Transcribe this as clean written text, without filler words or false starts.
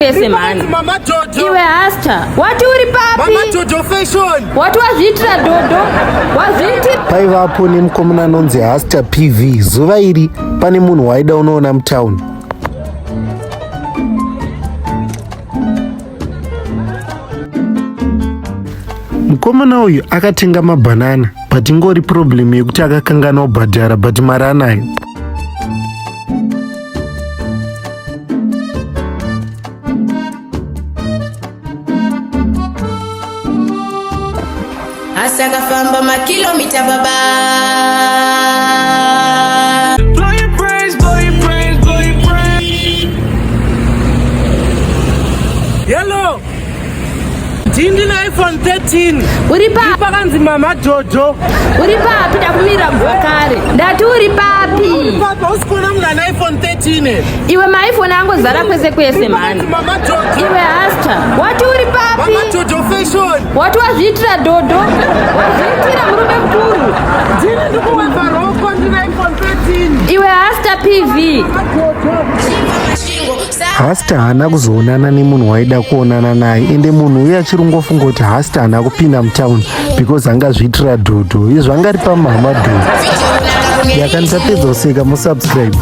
Pese mani. Mama Jojo. Iwe Hasta. Wati uri papi? Mama Jojo fashion. Watu wazviitira Dhodho. Wazviiti. Paivapo nemukomana anonzi Hasta PV. Zuva iri pane munhu waida unoona mutauni. Mukomana uyu akatenga mabhanana, but ingori problem yekuti akakangana kubhadhara, but mari anayo. Hasta kafamba makilomita baba. Blow your praise, blow your praise, blow your praise. Hello. Jindi na iPhone 13. Uri papi? Pakanzi Mama Jojo. Uri papi? Ndakumira mvakare. Ndati uri papi? Uri papi? Usikona muna na iPhone 13. Iwe maiphone ango zara kwese kwese mani. Mama Jojo. Iwe Hasta. Wati uri papi? Mama Jojo fashion. Watu wazviitira Dhodho. Wazviitira murume mukuru. Jindi ndikuweka roko ndina iPhone 13. Iwe Hasta PV. Hasta haana kuzoonana nemunhu waida kuonana naye, ende munhu uye achirongofunga kuti Hasta haana kupinda mutauni because angazviitira Dhodho. Izvo angari pamhama Dhodho. Yakandisapedza kuseka musubscribe.